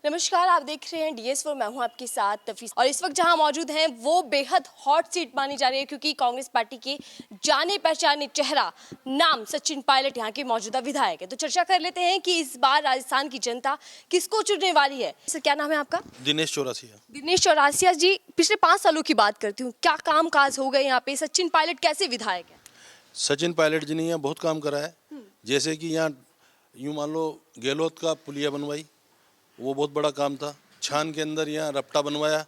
नमस्कार, आप देख रहे हैं DS4। मैं हूं आपके साथ तफीस और इस वक्त जहां मौजूद हैं वो बेहद हॉट सीट मानी जा रही है क्योंकि कांग्रेस पार्टी के जाने पहचाने चेहरा नाम सचिन पायलट यहां के मौजूदा विधायक है। तो चर्चा कर लेते हैं कि इस बार राजस्थान की जनता किसको चुनने वाली है। सर, क्या नाम है आपका? दिनेश चौरासिया। दिनेश चौरासिया जी, पिछले 5 सालों की बात करती हूँ, क्या काम काज हो गए यहाँ पे? सचिन पायलट कैसे विधायक है? सचिन पायलट जी ने यहाँ बहुत काम करा है। जैसे कि यहाँ यूँ मान लो गहलोत का पुलिया बनवाई, वो बहुत बड़ा काम था। छान के अंदर यहाँ रपटा बनवाया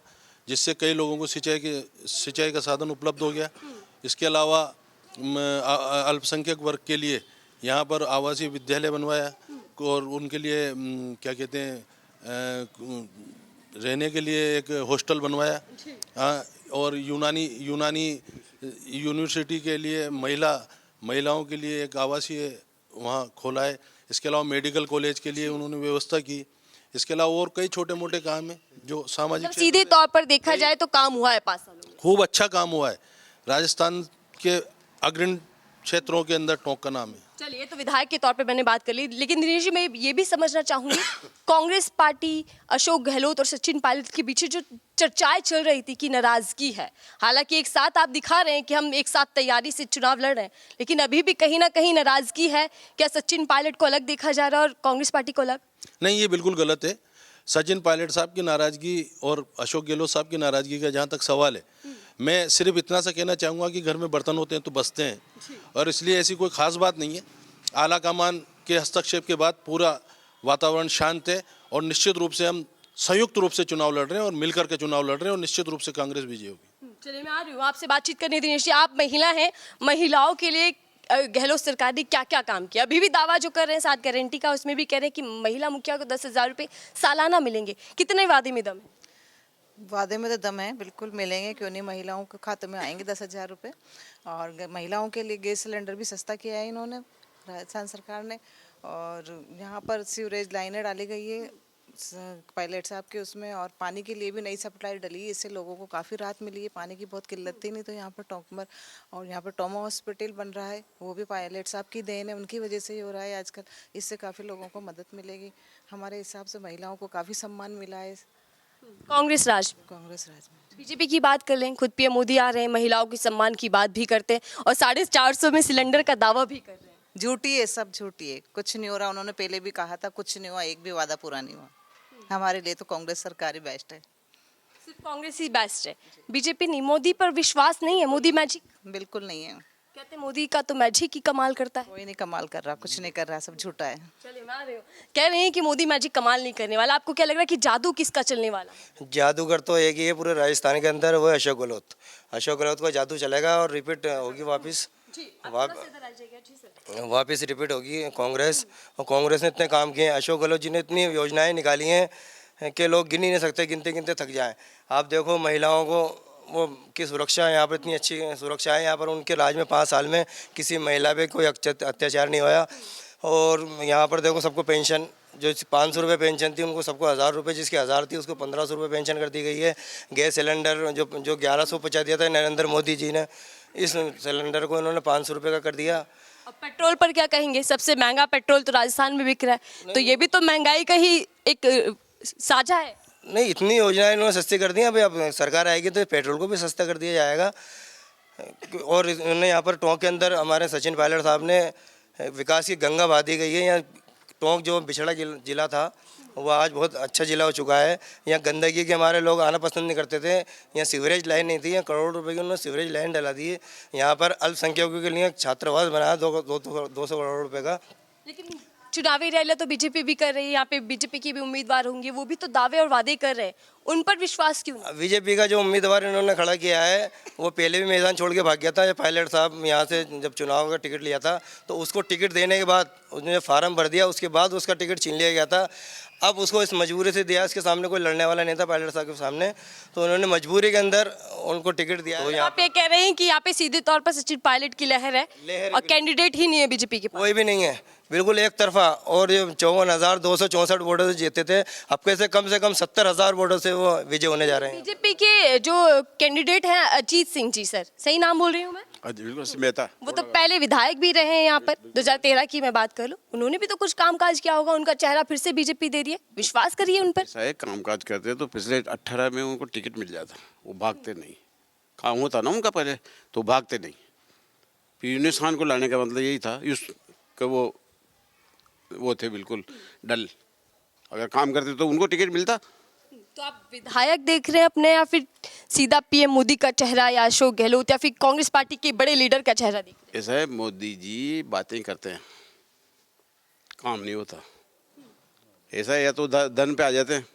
जिससे कई लोगों को सिंचाई का साधन उपलब्ध हो गया। इसके अलावा अल्पसंख्यक वर्ग के लिए यहाँ पर आवासीय विद्यालय बनवाया और उनके लिए क्या कहते हैं रहने के लिए एक हॉस्टल बनवाया। हाँ, और यूनानी यूनिवर्सिटी के लिए महिलाओं के लिए एक आवासीय वहाँ खोला है। इसके अलावा मेडिकल कॉलेज के लिए उन्होंने व्यवस्था की। इसके अलावा और कई छोटे मोटे काम हैं जो सामाजिक सीधे तौर पर देखा जाए तो काम हुआ है 5 सालों में। खूब अच्छा काम हुआ है। राजस्थान के अग्रणी क्षेत्रों के अंदर टोंक का नाम है। चलिए, तो विधायक के तौर पे मैंने बात कर ली, लेकिन दिनेश जी, मैं ये भी समझना चाहूंगी कांग्रेस पार्टी अशोक गहलोत और सचिन पायलट के पीछे जो चर्चाएं चल रही थी कि नाराजगी है, हालांकि एक साथ आप दिखा रहे हैं कि हम एक साथ तैयारी से चुनाव लड़ रहे हैं, लेकिन अभी भी कहीं ना कहीं नाराजगी है। क्या सचिन पायलट को अलग देखा जा रहा है और कांग्रेस पार्टी को अलग? नहीं, ये बिल्कुल गलत है। सचिन पायलट साहब की नाराजगी और अशोक गहलोत साहब की नाराजगी का जहाँ तक सवाल है, मैं सिर्फ इतना सा कहना चाहूँगा कि घर में बर्तन होते हैं तो बसते हैं, और इसलिए ऐसी कोई ख़ास बात नहीं है। आला कमान के हस्तक्षेप के बाद पूरा वातावरण शांत है और निश्चित रूप से हम संयुक्त रूप से चुनाव लड़ रहे हैं और मिलकर के चुनाव लड़ रहे हैं और निश्चित रूप से कांग्रेस विजयी होगी। चलिए, मैं आ रही हूँ आपसे बातचीत करने। दिनेश जी, आप महिला हैं, महिलाओं के लिए गहलोत सरकार ने क्या क्या काम किया? अभी भी दावा जो कर रहे हैं 7 गारंटी का, उसमें भी कह रहे हैं कि महिला मुखिया को 10,000 रुपये सालाना मिलेंगे। कितने वादे में दम है? वादे में तो दम है, बिल्कुल मिलेंगे, क्यों नहीं। महिलाओं के खाते में आएंगे 10,000 रुपये। और महिलाओं के लिए गैस सिलेंडर भी सस्ता किया है इन्होंने, राजस्थान सरकार ने। और यहाँ पर सीवरेज लाइनें डाली गई है पायलट साहब के उसमें, और पानी के लिए भी नई सप्लाई डली है। इससे लोगों को काफ़ी राहत मिली है। पानी की बहुत किल्लत थी नहीं तो यहाँ पर टोंकमर, और यहाँ पर टोमा हॉस्पिटल बन रहा है, वो भी पायलट साहब की देन है, उनकी वजह से ही हो रहा है आजकल। इससे काफ़ी लोगों को मदद मिलेगी। हमारे हिसाब से महिलाओं को काफ़ी सम्मान मिला है कांग्रेस राज में। बीजेपी की बात कर लें, खुद पीएम मोदी आ रहे हैं, महिलाओं के सम्मान की बात भी करते हैं और 450 में सिलेंडर का दावा भी कर रहे हैं। झूठी है, सब झूठी है, कुछ नहीं हो रहा। उन्होंने पहले भी कहा था, कुछ नहीं हुआ, एक भी वादा पूरा नहीं हुआ। हमारे लिए तो कांग्रेस सरकार ही बेस्ट है। सिर्फ कांग्रेस ही बेस्ट है, बीजेपी नहीं? मोदी पर विश्वास नहीं है? मोदी मैजिक? बिल्कुल नहीं है। कहते हैं मोदी का तो मैजिक ही कमाल करता है। कोई नहीं कमाल कर रहा, कुछ नहीं कर रहा, सब झूठा है। चलिए, मैं आ रही हूँ। कह रहे हैं कि मोदी मैजिक कमाल नहीं करने वाला। आपको क्या लग रहा है कि जादू किसका चलने वाला? जादूगर तो एक ही है पूरे राजस्थान के अंदर, वो है अशोक गहलोत। अशोक गहलोत का जादू चलेगा और रिपीट होगी वापस रिपीट होगी कांग्रेस। और कांग्रेस ने इतने काम किए हैं, अशोक गहलोत जी ने इतनी योजनाएं निकाली हैं कि लोग गिन ही नहीं सकते, गिनते गिनते थक जाएं। आप देखो महिलाओं को वो की सुरक्षा है यहाँ पर, इतनी अच्छी सुरक्षा है यहाँ पर। उनके राज में 5 साल में किसी महिला पे कोई अत्याचार नहीं होया। और यहाँ पर देखो सबको पेंशन, जो 500 रुपये पेंशन थी उनको सबको 1000 रुपये, जिसकी 1000 थी उसको 1500 रुपये पेंशन कर दी गई है। गैस सिलेंडर जो 1100 पहुँचा दिया था नरेंद्र मोदी जी ने, इस सिलेंडर को इन्होंने 500 रुपये का कर दिया। अब पेट्रोल पर क्या कहेंगे? सबसे महंगा पेट्रोल तो राजस्थान में बिक रहा है, तो ये भी तो महंगाई का ही एक साझा है। नहीं, इतनी योजनाएं इन्होंने सस्ती कर दी हैं। अभी अब सरकार आएगी तो पेट्रोल को भी सस्ता कर दिया जाएगा। और इन्होंने यहाँ पर टोंक के अंदर हमारे सचिन पायलट साहब ने विकास की गंगा बहा दी गई है। यहाँ टोंक जो पिछड़ा जिला था वो आज बहुत अच्छा जिला हो चुका है। यहाँ गंदगी के हमारे लोग आना पसंद नहीं करते थे। यहाँ सीवरेज लाइन नहीं थी, यहाँ करोड़ रुपए की उन्होंने सीवरेज लाइन डला दी है। यहाँ पर अल्पसंख्यकों के लिए छात्रावास बनाया 200 करोड़ रुपए का। लेकिन चुनावी रैली तो बीजेपी भी कर रही है, यहाँ पे बीजेपी की भी उम्मीदवार होंगे, वो भी तो दावे और वादे कर रहे हैं, उन पर विश्वास क्यों नहीं? बीजेपी का जो उम्मीदवार इन्होंने खड़ा किया है वो पहले भी मैदान छोड़ के भाग गया था। पायलट साहब यहाँ से जब चुनाव का टिकट लिया था तो उसको टिकट देने के बाद उसने फार्म भर दिया, उसके बाद उसका टिकट छीन लिया गया था। अब उसको इस मजबूरी से दिया, इसके सामने कोई लड़ने वाला नहीं था पायलट साहब के सामने, तो उन्होंने मजबूरी के अंदर उनको टिकट दिया। तो यहाँ पे कह रहे हैं कि यहाँ पे सीधे तौर पर सचिन पायलट की लहर है और कैंडिडेट ही नहीं है बीजेपी के पास। कोई भी नहीं है, बिल्कुल एक तरफा। और ये 54,264 वोटों से जीते थे, अब कैसे कम से कम 70,000 वोटों से वो विजय होने जा रहे हैं। बीजेपी के जो कैंडिडेट हैं अजीत सिंह जी, सर सही नाम बोल रही हूँ मैं? बिल्कुल मेहता। वो तो पहले विधायक भी रहे हैं यहाँ पर। 2013 की मैं बात कर लूं, उन्होंने भी तो कुछ कामकाज किया होगा, उनका चेहरा फिर से बीजेपी दे रही है, विश्वास करिए उन पर। ऐसा है, कामकाज करते तो पिछले 18 में उनको टिकट मिल जाता, वो भागते नहीं। काम होता ना उनका पहले तो भागते नहीं। फिर यूनुस खान को लाने का मतलब यही था कि वो थे बिल्कुल डल, अगर काम करते तो उनको टिकट मिलता। तो आप विधायक देख रहे हैं अपने, या फिर सीधा पीएम मोदी का चेहरा, या अशोक गहलोत, या फिर कांग्रेस पार्टी के बड़े लीडर का चेहरा देख रहे ऐसा है, मोदी जी बातें करते हैं, काम नहीं होता। ऐसा है, या तो धन पे आ जाते हैं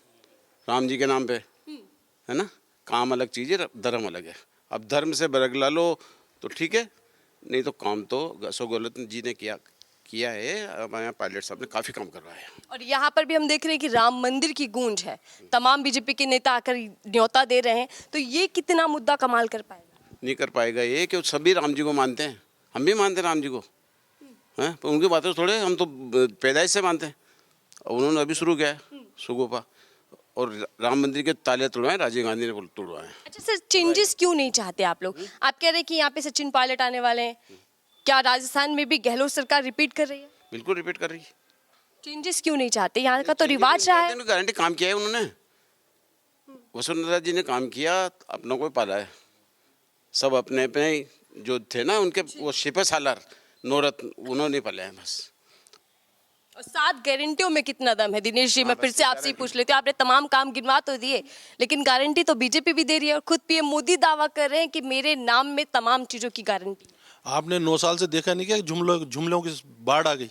राम जी के नाम पे, है ना। काम अलग चीज़ है, धर्म अलग है। अब धर्म से बरगला लो तो ठीक है, नहीं तो काम तो अशोक गहलोत जी ने किया है। हमारे यहाँ पायलट साहब ने काफ़ी काम करवाया है। और यहाँ पर भी हम देख रहे हैं कि राम मंदिर की गूंज है, तमाम बीजेपी के नेता आकर न्योता दे रहे हैं, तो ये कितना मुद्दा कमाल कर पाएगा? नहीं कर पाएगा ये, कि सभी राम जी को मानते हैं, हम भी मानते हैं राम जी को, हैं, पर उनकी बातें थोड़े, हम तो पैदाइश से मानते हैं। और उन्होंने अभी शुरू किया है सुगोपा, और राम मंदिर के ताले तोड़वाए, राजीव गांधी ने तोड़वाए। अच्छा सर, चेंजेस क्यों नहीं चाहते आप लोग? आप कह रहे हैं कि यहाँ पे सचिन पायलट आने वाले हैं, क्या राजस्थान में भी गहलोत सरकार रिपीट कर रही है? बिल्कुल रिपीट कर रही है। चेंजेस क्यों नहीं चाहते? यहाँ का तो रिवाज रहा है। गारंटी काम किया है उन्होंने, वसुंधरा जी ने काम किया, अपनों को पाला है। सब अपने अपने जो थे ना उनके, वो शिपे सालार नौरत्न, उन्होंने पाले हैं बस। और 7 गारंटियों में कितना दम है दिनेश जी? मैं फिर से आपसे ही पूछ लेती हूँ, आपने तमाम काम गिनवा तो दिए, लेकिन गारंटी तो बीजेपी भी दे रही है, और खुद पीएम मोदी दावा कर रहे हैं कि मेरे नाम में तमाम चीजों की गारंटी। आपने 9 साल से देखा नहीं क्या जुमलों की बाढ़ आ गई?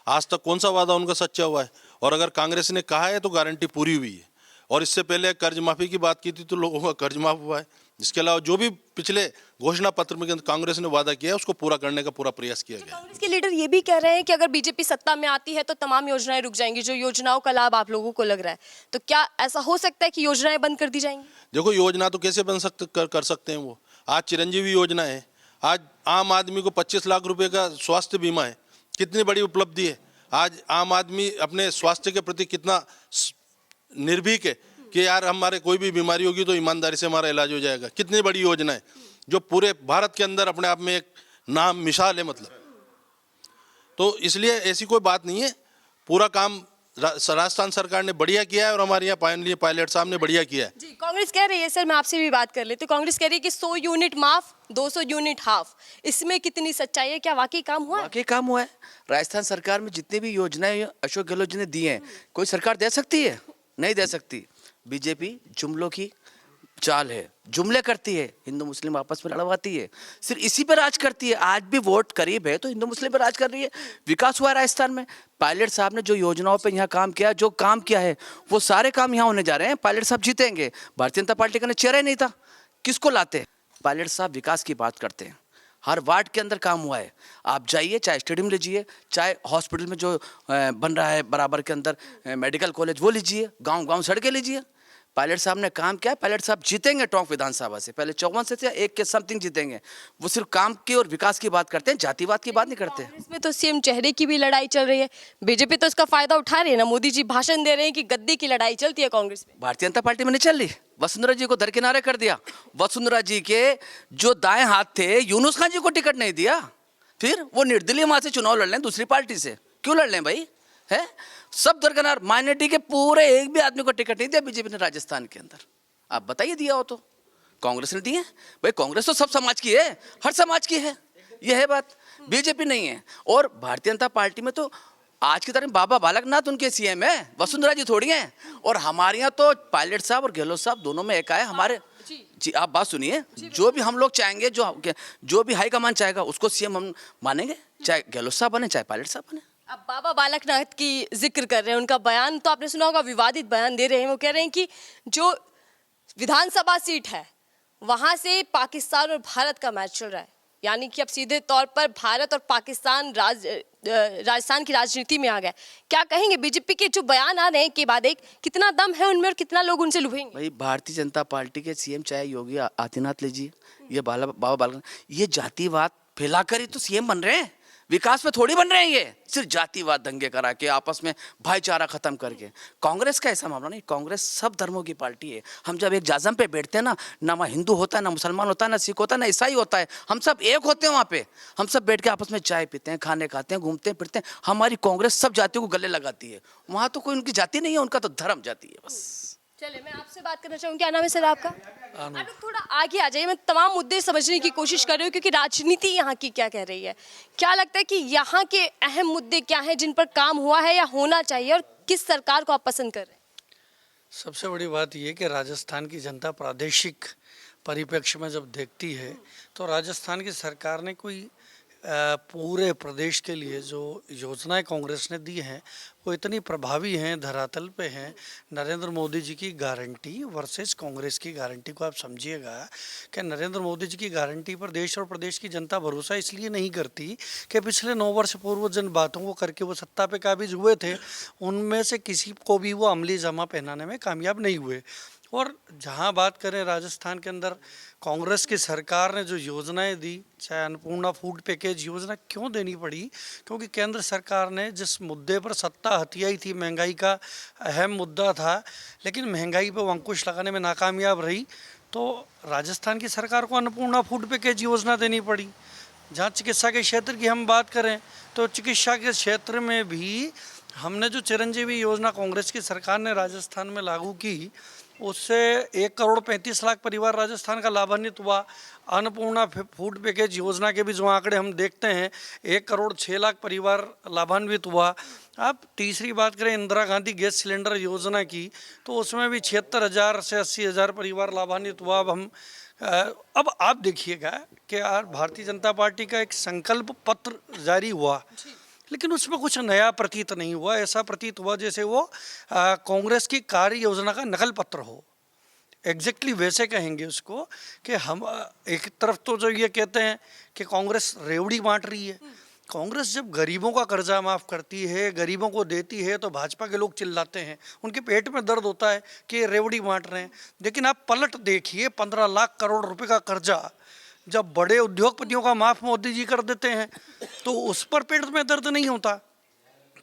आज तक कौन सा वादा उनका सच्चा हुआ है? और अगर कांग्रेस ने कहा है तो गारंटी पूरी हुई है। और इससे पहले कर्ज माफी की बात की थी तो लोगों का कर्ज माफ हुआ है। इसके अलावा जो भी पिछले घोषणा पत्र में कांग्रेस ने वादा किया है उसको पूरा करने का पूरा प्रयास किया गया है। कांग्रेस के लीडर ये भी कह रहे हैं कि अगर बीजेपी सत्ता में आती है तो तमाम योजनाएं रुक जाएंगी, जो योजनाओं का लाभ आप लोगों को लग रहा है। तो क्या ऐसा हो सकता है कि योजनाएं बंद कर दी जाएंगी? देखो, योजना तो कैसे कर सकते हैं वो। आज चिरंजीवी योजना है, आज आम आदमी को 25 लाख रुपए का स्वास्थ्य बीमा है, कितनी बड़ी उपलब्धि है। आज आम आदमी अपने स्वास्थ्य के प्रति कितना निर्भीक है कि यार हमारे कोई भी बीमारी होगी तो ईमानदारी से हमारा इलाज हो जाएगा। कितनी बड़ी योजना है जो पूरे भारत के अंदर अपने आप में एक नाम मिसाल है, मतलब। तो इसलिए ऐसी कोई बात नहीं है, पूरा काम राजस्थान सरकार ने बढ़िया किया है और हमारे यहाँ पायलट साहब ने बढ़िया किया है। जी, कांग्रेस कह रही है, सर मैं आपसे भी बात कर लेती हूँ, कांग्रेस कह रही है कि 100 यूनिट माफ, 200 यूनिट हाफ, इसमें कितनी सच्चाई है? क्या वाकई काम हुआ है? वाकई काम हुआ है। राजस्थान सरकार में जितनी भी योजनाएं अशोक गहलोत जी ने दी हैं, कोई सरकार दे सकती है? नहीं दे सकती। बीजेपी जुमलों की चाल है, जुमले करती है, हिंदू मुस्लिम आपस में लड़वाती है, सिर्फ इसी पर राज करती है। आज भी वोट करीब है तो हिंदू मुस्लिम पर राज कर रही है। विकास हुआ है राजस्थान में। पायलट साहब ने जो योजनाओं पे यहाँ काम किया, जो काम किया है वो सारे काम यहाँ होने जा रहे हैं। पायलट साहब जीतेंगे। भारतीय जनता पार्टी का चेहरा ही नहीं था, किसको लाते? पायलट साहब विकास की बात करते हैं। हर वार्ड के अंदर काम हुआ है। आप जाइए, चाहे स्टेडियम लीजिए, चाहे हॉस्पिटल में जो बन रहा है बराबर के अंदर मेडिकल कॉलेज, वो लीजिए, गांव गांव सड़कें लीजिए। पायलट साहब ने काम किया। पायलट साहब जीतेंगे टोंक विधानसभा से, पहले 54 से थे, 1 के समथिंग जीतेंगे। वो सिर्फ काम की और विकास की बात करते हैं, जातिवाद की बात नहीं करते। इसमें तो सीएम चेहरे की भी लड़ाई चल रही है, बीजेपी तो इसका फायदा उठा रही है ना। मोदी जी भाषण दे रहे हैं कि गद्दी की लड़ाई चलती है कांग्रेस में। भारतीय जनता पार्टी में नहीं चल रही। वसुंधरा जी को दरकिनारे कर दिया। वसुंधरा जी के जो दाएं हाथ थे, यूनुस खान जी को टिकट नहीं दिया। फिर वो निर्दलीय वहां से चुनाव लड़ लें दूसरी पार्टी से। क्यों लड़ लें भाई? है सब दरकिनार। माइनॉरिटी के पूरे एक भी आदमी को टिकट नहीं दिया बीजेपी ने राजस्थान के अंदर। आप बताइए दिया हो तो? कांग्रेस ने दिए भाई। कांग्रेस तो सब समाज की है, हर समाज की है, यह है बात। बीजेपी नहीं है। और भारतीय जनता पार्टी में तो आज की तरह बाबा बालकनाथ उनके सीएम है, वसुंधरा जी थोड़ी हैं। और हमारे यहाँ तो पायलट साहब और गहलोत साहब दोनों में एक आए हमारे। जी आप बात सुनिए, जो भी हम लोग चाहेंगे, जो भी हाईकमान चाहेगा उसको सीएम हम मानेंगे, चाहे गहलोत साहब बने चाहे पायलट साहब बने। अब बाबा बालकनाथ की जिक्र कर रहे हैं, उनका बयान तो आपने सुना होगा, विवादित बयान दे रहे हैं। वो कह रहे हैं कि जो विधानसभा सीट है वहां से पाकिस्तान और भारत का मैच चल रहा है, यानी कि अब सीधे तौर पर भारत और पाकिस्तान राजस्थान की राजनीति में आ गया। क्या कहेंगे? बीजेपी के जो बयान आ रहे हैं के बाद एक, कितना दम है उनमें और कितना लोग उनसे लुभेंगे? भाई भारतीय जनता पार्टी के सीएम चाहे योगी आदित्यनाथ लीजिए, ये बाबा बालकनाथ, ये जातिवाद फैलाकर ही तो सीएम बन रहे हैं। विकास में थोड़ी बन रहे हैं ये, सिर्फ जातिवाद दंगे करा के आपस में भाईचारा खत्म करके। कांग्रेस का ऐसा मामला नहीं, कांग्रेस सब धर्मों की पार्टी है। हम जब एक जाजम पे बैठते हैं ना वहाँ हिंदू होता है, ना मुसलमान होता है, ना सिख होता है, ना ईसाई होता है, हम सब एक होते हैं वहाँ पे। हम सब बैठ के आपस में चाय पीते हैं, खाने खाते हैं, घूमते हैं फिरते हैं। हमारी कांग्रेस सब जातियों को गले लगाती है। वहाँ तो कोई उनकी जाति नहीं है, उनका तो धर्म जाति है बस। चलिए, मैं आपसे बात करना चाहूँगी। क्या नाम है सर आपका? आप लोग थोड़ा आगे आ जाइए, मैं तमाम मुद्दे समझने की कोशिश कर रही हूँ क्योंकि राजनीति यहाँ की क्या कह रही है। क्या लगता है कि यहाँ के अहम मुद्दे क्या हैं जिन पर काम हुआ है या होना चाहिए, और किस सरकार को आप पसंद कर रहे हैं? सबसे बड़ी बात यह कि राजस्थान की जनता प्रादेशिक परिप्रेक्ष्य में जब देखती है तो राजस्थान की सरकार ने कोई पूरे प्रदेश के लिए जो योजनाएं कांग्रेस ने दी हैं वो इतनी प्रभावी हैं, धरातल पे हैं। नरेंद्र मोदी जी की गारंटी वर्सेस कांग्रेस की गारंटी को आप समझिएगा कि नरेंद्र मोदी जी की गारंटी पर देश और प्रदेश की जनता भरोसा इसलिए नहीं करती कि पिछले 9 वर्ष पूर्व जिन बातों को करके वो सत्ता पे काबिज हुए थे उनमें से किसी को भी वो अमली जमा पहनाने में कामयाब नहीं हुए। और जहाँ बात करें राजस्थान के अंदर कांग्रेस की सरकार ने जो योजनाएं दी, चाहे अन्नपूर्णा फूड पैकेज योजना क्यों देनी पड़ी, क्योंकि केंद्र सरकार ने जिस मुद्दे पर सत्ता हथियाई थी, महंगाई का अहम मुद्दा था, लेकिन महंगाई पर वो अंकुश लगाने में नाकामयाब रही, तो राजस्थान की सरकार को अन्नपूर्णा फूड पैकेज योजना देनी पड़ी। जहाँ चिकित्सा के क्षेत्र की हम बात करें तो चिकित्सा के क्षेत्र में भी हमने जो चिरंजीवी योजना कांग्रेस की सरकार ने राजस्थान में लागू की उससे 1,35,00,000 परिवार राजस्थान का लाभान्वित हुआ। अन्नपूर्णा फूड पैकेज योजना के भी जो आंकड़े हम देखते हैं 1,06,00,000 परिवार लाभान्वित हुआ। अब तीसरी बात करें इंदिरा गांधी गैस सिलेंडर योजना की तो उसमें भी 76,000 से 80,000 परिवार लाभान्वित हुआ। अब आप देखिएगा कि यार भारतीय जनता पार्टी का एक संकल्प पत्र जारी हुआ लेकिन उसमें कुछ नया प्रतीत नहीं हुआ। ऐसा प्रतीत हुआ जैसे वो कांग्रेस की कार्य योजना का नकल पत्र हो। एग्जैक्टली वैसे कहेंगे उसको कि हम एक तरफ तो जो ये कहते हैं कि कांग्रेस रेवड़ी बांट रही है। कांग्रेस जब गरीबों का कर्जा माफ़ करती है, गरीबों को देती है तो भाजपा के लोग चिल्लाते हैं, उनके पेट में दर्द होता है कि रेवड़ी बांट रहे हैं। लेकिन आप पलट देखिए 15 लाख करोड़ रुपए का कर्जा जब बड़े उद्योगपतियों का माफ मोदी जी कर देते हैं तो उस पर पेट में दर्द नहीं होता।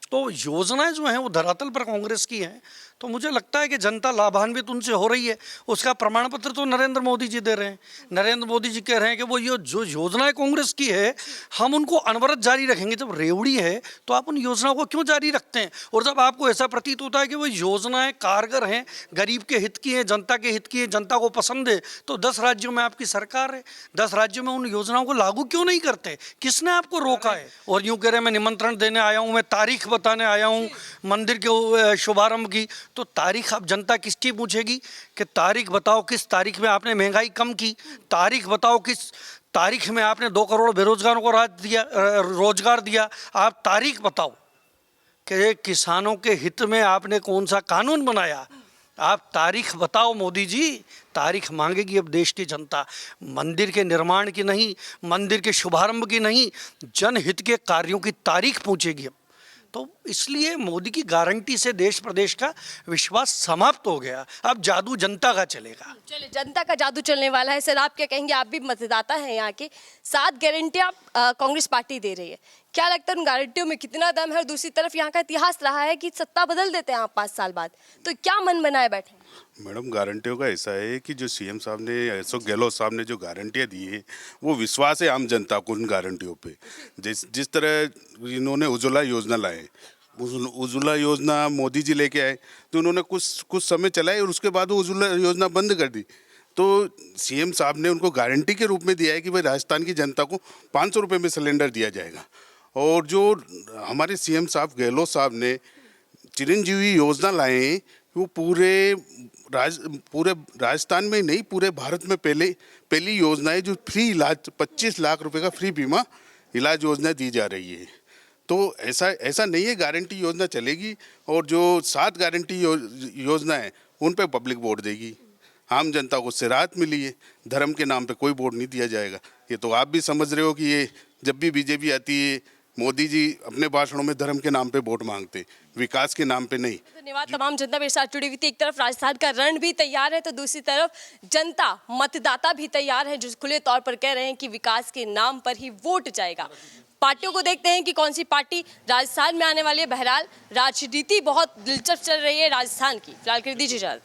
तो योजनाएं जो हैं वो धरातल पर कांग्रेस की हैं, तो मुझे लगता है कि जनता लाभान्वित उनसे हो रही है। उसका प्रमाण पत्र तो नरेंद्र मोदी जी दे रहे हैं। नरेंद्र मोदी जी कह रहे हैं कि वो ये जो योजनाएं कांग्रेस की है हम उनको अनवरत जारी रखेंगे। जब रेवड़ी है तो आप उन योजनाओं को क्यों जारी रखते हैं? और जब आपको ऐसा प्रतीत होता है कि वो योजनाएं कारगर हैं, गरीब के हित की हैं, जनता के हित की हैं, जनता को पसंद है, तो 10 राज्यों में आपकी सरकार है, 10 राज्यों में उन योजनाओं को लागू क्यों नहीं करते? किसने आपको रोका है? और यूँ कह रहे हैं मैं निमंत्रण देने आया हूँ, मैं तारीख बताने आया हूँ मंदिर के शुभारंभ की, तो तारीख अब जनता किसकी पूछेगी कि तारीख बताओ किस तारीख में आपने महंगाई कम की, तारीख बताओ किस तारीख में आपने 2 करोड़ बेरोजगारों को रोजगार दिया, आप तारीख बताओ कि किसानों के हित में आपने कौन सा कानून बनाया, आप तारीख बताओ मोदी जी। तारीख मांगेगी अब देश की जनता, मंदिर के निर्माण की नहीं, मंदिर के शुभारंभ की नहीं, जनहित के कार्यों की तारीख पूछेगी अब। तो इसलिए मोदी की गारंटी से देश प्रदेश का विश्वास समाप्त हो गया। अब जादू जनता का चलेगा। चलिए, जनता का जादू चलने वाला है। सर, आप क्या कहेंगे? आप भी मतदाता हैं यहाँ के। 7 गारंटियाँ कांग्रेस पार्टी दे रही है, क्या लगता है उन गारंटियों में कितना दम है? और दूसरी तरफ यहाँ का इतिहास रहा है कि सत्ता बदल देते हैं आप 5 साल बाद, तो क्या मन बनाए बैठे? मैडम, गारंटियों का ऐसा है कि जो सीएम साहब ने, अशोक गहलोत साहब ने जो गारंटियाँ दी है वो विश्वास है आम जनता को उन गारंटियों पे। जिस तरह इन्होंने उज्ज्वला योजना लाए, उज्ज्वला योजना मोदी जी लेके आए तो उन्होंने कुछ समय चलाई और उसके बाद वो उज्ज्वला योजना बंद कर दी। तो सीएम साहब ने उनको गारंटी के रूप में दिया है कि भाई राजस्थान की जनता को 500 रुपये में सिलेंडर दिया जाएगा। और जो हमारे सीएम साहब गहलोत साहब ने चिरंजीवी योजना लाए वो पूरे राजस्थान में नहीं पूरे भारत में पहली योजना है जो फ्री इलाज 25 लाख रुपए का फ्री बीमा इलाज योजना दी जा रही है। तो ऐसा नहीं है, गारंटी योजना चलेगी और जो 7 गारंटी योजना है उन पे पब्लिक वोट देगी। आम जनता को उससे राहत मिली है, धर्म के नाम पे कोई वोट नहीं दिया जाएगा। ये तो आप भी समझ रहे हो कि ये जब भी बीजेपी आती है मोदी जी अपने भाषणों में धर्म के नाम पे वोट मांगते, विकास के नाम पे नहीं। धन्यवाद। तमाम जनता मेरे साथ जुड़ी हुई थी। एक तरफ राजस्थान का रण भी तैयार है तो दूसरी तरफ जनता, मतदाता भी तैयार है जो खुले तौर पर कह रहे हैं कि विकास के नाम पर ही वोट जाएगा। पार्टियों को देखते हैं कि कौन सी पार्टी राजस्थान में आने वाली है। बहरहाल राजनीति बहुत दिलचस्प चल रही है राजस्थान की। फिलहाल के लिए दीजिए इजाजत।